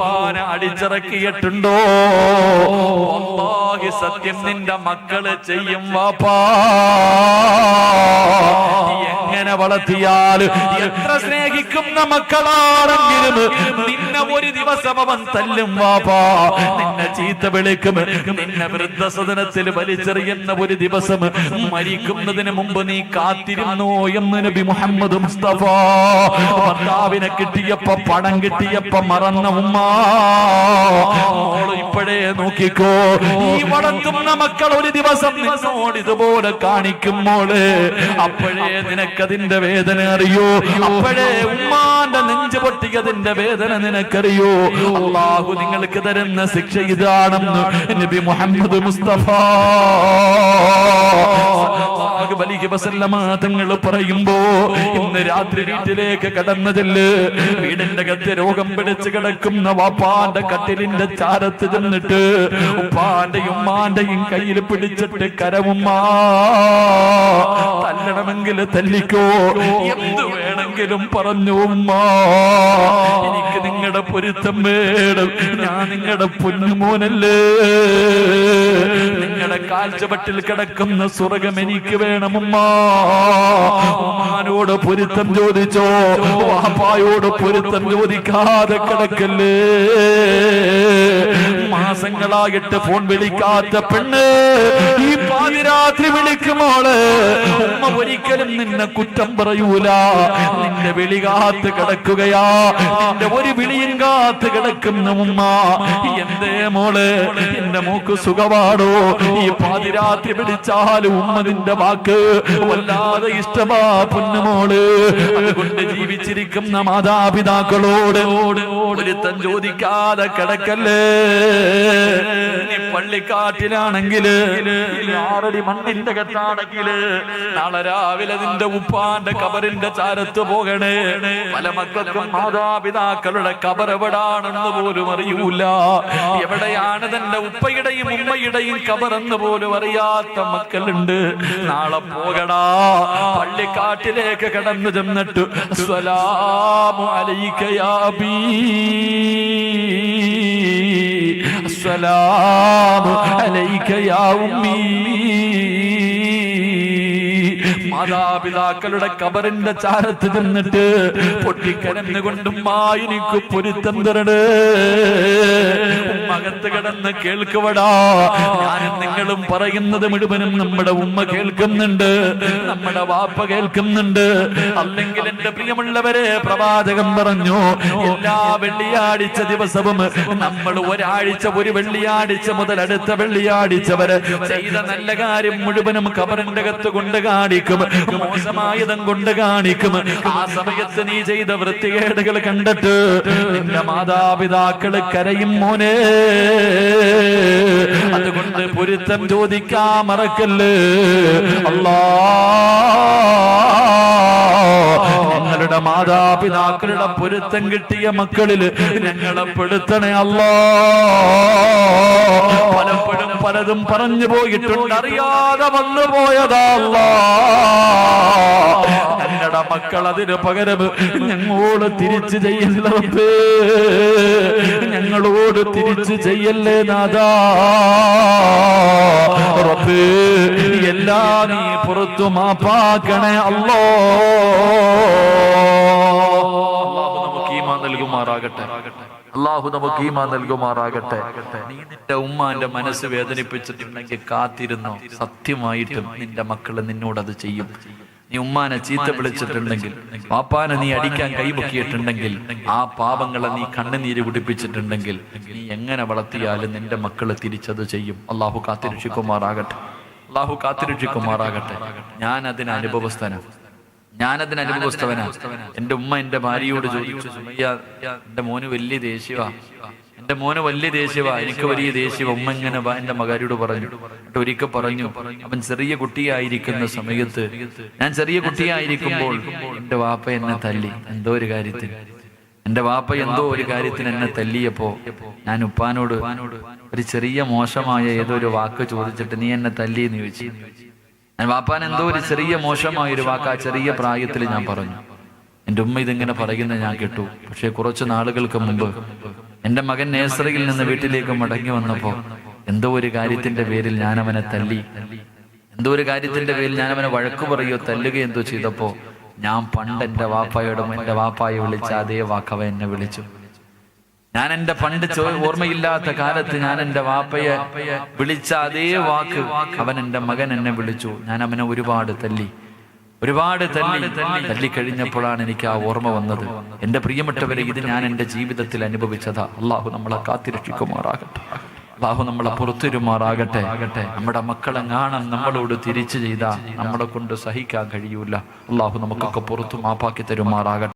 പാനെ അടിച്ചിറക്കിയിട്ടുണ്ടോ? അല്ലാഹി സത്യം നിന്റെ മക്കളെ ചെയ്യും വാപ്പാ. എങ്ങനെ വളർത്തിയാൽ, എത്ര സ്നേഹിക്കുന്ന മക്കളാണെങ്കിലും നിന്നെ ഒരു ദിവസം അവൻ തല്ലും വാപ്പാ, നിന്നെ ചീത്ത വിളിക്കും, നിന്നെ വൃദ്ധസദനത്തിൽ വലിച്ചെറിയുന്ന ഒരു ദിവസം മരിക്കുന്നതിന് മുമ്പ് നീ കാത്തിരുന്നോ എന്ന് നബി മുഹമ്മദ് മുസ്തഫ. ഭർത്താവിനെ കിട്ടിയപ്പോ, പണം കിട്ടിയപ്പോ മറന്ന ഉമ്മ, മോള് ഇപ്പോഴേ നോക്കിക്കോ, ഈ വളർത്തുന്ന മക്കൾ ഒരു ദിവസം നിന്നോട് ഇതുപോലെ കാണിക്കും മോള്, അപ്പോഴേ നിനക്കതിന്റെ വേദന അറിയോ, അപ്പോഴേ ഉമ്മാന്റെ നെഞ്ചു പൊട്ടിയതിന്റെ വേദന നിനക്കറിയോ. അല്ലാഹു നിങ്ങൾക്ക് തരുന്ന ശിക്ഷ ഇതാണെന്ന് നബി മുഹമ്മദ് മുസ്തഫ തങ്ങൾ പറയുമ്പോ, ഇന്ന് രാത്രി വീട്ടിലേക്ക് കടന്നതില് വീടിന്റെ അകത്ത് രോഗം പിടിച്ച് കിടക്കുന്ന വാപ്പാന്റെ കട്ടിലിന്റെ ചാരത്ത് ചെന്നിട്ട് ഉപ്പാന്റെയും ഉമ്മാന്റെയും കയ്യിൽ പിടിച്ചിട്ട് കരവുമ്മ, തല്ലണമെങ്കിൽ തല്ലിക്കോ, എന്ത് വേണമെങ്കിലും പറഞ്ഞു ഉമ്മ, എനിക്ക് നിങ്ങളുടെ പൊരുത്തം വേണം, ഞാൻ നിങ്ങളുടെ പൊന്നുമോനല്ലേ, നിങ്ങളുടെ കാൽച്ചവട്ടിൽ കിടക്കുന്ന സ്വർഗം എനിക്ക് വേണം ഉമ്മ. ഉമ്മാനോട് പൊരുത്തം ചോദിച്ചോ, വാപ്പായോട് പൊരുത്തം ചോദിക്കാതെ കിടക്കല്ലേ. മാസങ്ങളായിട്ട് ഫോൺ വിളിക്കാത്ത പെണ്ണ് ഈ പാതിരാത്രി വിളിക്കുമോള്, ഉമ്മ ഒരിക്കലും നിന്നെ കുറ്റം പറയൂല, നിന്റെ വിളി കാത്ത് കിടക്കുകയാ, നിന്റെ ഒരു വിളിയും കാത്ത് കിടക്കുന്ന ഉമ്മ. എന്തേ മോള്, എന്റെ മോക്ക് സുഖമാണോ? ഈ പാതിരാത്രി വിളിച്ചാലും ഉമ്മ നിന്റെ വാക്ക് വല്ലാതെ ഇഷ്ടമാ പൊന്നുമോള്. അതുകൊണ്ട് ജീവിച്ചിരിക്കുന്ന മാതാപിതാക്കളോട് ഒരുത്തം ചോദിക്കാതെ കിടക്കല്ലേ. നീ പള്ളിക്കാട്ടിലാണെങ്കില്, 6 അടി മണ്ണിന്റെ കെട്ടാണെങ്കില്, നാളെ രാവിലെ നിന്റെ ഉപ്പാന്റെ കബറിന്റെ ചാരത്ത് പോകണേ. പല മക്കൾക്കും മാതാപിതാക്കളുടെ കബർ എവിടാണെന്ന് പോലും അറിയൂല, എവിടെയാണ് തന്റെ ഉപ്പയുടെയും ഉമ്മയുടെയും കബറെന്ന് പോലും അറിയാത്ത മക്കളുണ്ട്. നാളെ പോകടാ, പള്ളിക്കാട്ടിലേക്ക് കടന്നു ചെന്നിട്ട് അസ്സലാമു അലൈക യാ അബീ, അസ്സലാമു അലൈക യാ ഉമ്മീ. മാതാപിതാക്കളുടെ കബറിന്റെ ചാരത്ത് ചെന്നിട്ട് പൊട്ടിക്കരന്നുകൊണ്ടും എനിക്ക് പൊരുത്തം തരണേ, ഉമ്മ അകത്ത് കിടന്ന് കേൾക്കുവടാ. ഞാനും നിങ്ങളും പറയുന്നത് മുഴുവനും നമ്മുടെ ഉമ്മ കേൾക്കുന്നുണ്ട്, നമ്മുടെ വാപ്പ കേൾക്കുന്നുണ്ട്. അല്ലെങ്കിൽ എന്റെ പ്രിയമുള്ളവരെ, പ്രവാചകൻ പറഞ്ഞു, എല്ലാ വെള്ളിയാഴ്ച ദിവസവും നമ്മൾ ഒരാഴ്ച, ഒരു വെള്ളിയാഴ്ച മുതൽ അടുത്ത വെള്ളിയാഴ്ച വരെ ചെയ്ത നല്ല കാര്യം മുഴുവനും ഖബറിന്റെ അകത്ത് കൊണ്ട് കാണിക്കും, മോശമായതും കൊണ്ട് കാണിക്കും. ആ സമയത്ത് നീ ചെയ്ത വൃത്തികേടുകൾ കണ്ടിട്ട് നിന്റെ മാതാപിതാക്കള് കരയും മോനെ. അതുകൊണ്ട് പൊരുത്തം ചോദിക്കാൻ മറക്കല്ലേ. അല്ലാ, ഞങ്ങളുടെ മാതാപിതാക്കളുടെ പൊരുത്തം കിട്ടിയ മക്കളിൽ ഞങ്ങളെ പെടുത്തണേ അല്ലാ. പലപ്പോഴും പലതും പറഞ്ഞു പോയിട്ടുണ്ട്, അറിയാതെ വന്നു പോയതാ അല്ലാ. ഞങ്ങളുടെ മക്കൾ അതിന് പകരം ഞങ്ങളോട് തിരിച്ചു ചെയ്യല്ലേ, ഞങ്ങളോട് തിരിച്ചു ചെയ്യല്ലേ നാഥാ. റബ്ബേ, എല്ലാം നീ പുറത്തു മാപ്പാക്കണേ അല്ലാ. അല്ലാഹു നമുക്ക് ഈമാൻ നൽകുമാറാകട്ടെ. അല്ലാഹു നമുക്ക് ഈമാൻ നൽകുമാറാകട്ടെ. നീ നിന്റെ ഉമ്മാന്റെ മനസ്സ് വേദനിപ്പിച്ചിട്ടുണ്ടെങ്കിൽ കാത്തിരുന്നോ, സത്യമായിട്ടും നിന്റെ മക്കള് നിന്നോടത് ചെയ്യും. നീ ഉമ്മാനെ ചീത്ത വിളിച്ചിട്ടുണ്ടെങ്കിൽ, പാപ്പാനെ നീ അടിക്കാൻ കൈപൊക്കിയിട്ടുണ്ടെങ്കിൽ, ആ പാപങ്ങളെ നീ കണ്ണുനീര് കുടിപ്പിച്ചിട്ടുണ്ടെങ്കിൽ, നീ എങ്ങനെ വളർത്തിയാലും നിന്റെ മക്കള് തിരിച്ചത് ചെയ്യും. അള്ളാഹു കാത്തിരക്ഷിക്കുമാറാകട്ടെ. അള്ളാഹു കാത്തിരക്ഷിക്കുമാറാകട്ടെ. ഞാനതിന് അനുഭവസ്ഥവനാ. എന്റെ ഉമ്മ എന്റെ ഭാര്യയോട് ചോദിച്ചു, സുമയ്യ, എന്റെ മോന് വലിയ ദേഷ്യവാ, എനിക്ക് വലിയ ദേഷ്യവാ. ഉമ്മ ഇങ്ങനെ എന്റെ മകാരിയോട് പറഞ്ഞു. ഒരിക്കൽ പറഞ്ഞു, അവൻ ചെറിയ കുട്ടിയായിരിക്കുന്ന സമയത്ത്, ഞാൻ ചെറിയ കുട്ടിയായിരിക്കുമ്പോൾ എന്റെ വാപ്പ എന്നെ തല്ലി എന്തോ ഒരു കാര്യത്തിന്. എന്നെ തല്ലിയപ്പോ ഞാൻ ഉപ്പാനോട് ഒരു ചെറിയ മോശമായ ഏതോ ഒരു വാക്ക് ചോദിച്ചിട്ട്, നീ എന്നെ തല്ലി എന്ന് ചോദിച്ചു. ഞാൻ വാപ്പാൻ എന്തോ ഒരു ചെറിയ മോശമായ ഒരു വാക്ക് ആ ചെറിയ പ്രായത്തിൽ ഞാൻ പറഞ്ഞു. എൻ്റെ ഉമ്മ ഇതിങ്ങനെ പറയുന്നത് ഞാൻ കേട്ടു. പക്ഷെ കുറച്ച് നാളുകൾക്ക് മുമ്പ് എൻ്റെ മകൻ നേഴ്സറിയിൽ നിന്ന് വീട്ടിലേക്ക് മടങ്ങി വന്നപ്പോ എന്തോ ഒരു കാര്യത്തിന്റെ പേരിൽ ഞാൻ അവനെ തല്ലി, ഞാൻ അവനെ വഴക്കു പറയുകയോ തല്ലുകയോ എന്തോ ചെയ്തപ്പോ ഞാൻ പണ്ട് എൻ്റെ വാപ്പായെ വിളിച്ച അതേ വാക്ക് അവൻ എന്നെ വിളിച്ചു. ഞാൻ എൻ്റെ പണ്ട് ഓർമ്മയില്ലാത്ത കാലത്ത് ഞാൻ എൻ്റെ വാപ്പയെ വിളിച്ച അതേ വാക്ക് അവൻ എൻ്റെ മകൻ എന്നെ വിളിച്ചു. ഞാൻ അവനെ ഒരുപാട് തല്ലി കഴിഞ്ഞപ്പോഴാണ് എനിക്ക് ആ ഓർമ്മ വന്നത്. എൻ്റെ പ്രിയപ്പെട്ടവരെ, ഇത് ഞാൻ എൻ്റെ ജീവിതത്തിൽ അനുഭവിച്ചതാ. അള്ളാഹു നമ്മളെ കാത്തിരക്ഷിക്കുമാറാകട്ടെ. അള്ളാഹു നമ്മളെ പുറത്തിരുമാറാകട്ടെ. നമ്മുടെ മക്കളെങ്ങാണം നമ്മളോട് തിരിച്ചു ചെയ്താൽ നമ്മളെ കൊണ്ട് സഹിക്കാൻ കഴിയൂല. അള്ളാഹു നമുക്കൊക്കെ പുറത്തു മാപ്പാക്കി തരുമാറാകട്ടെ.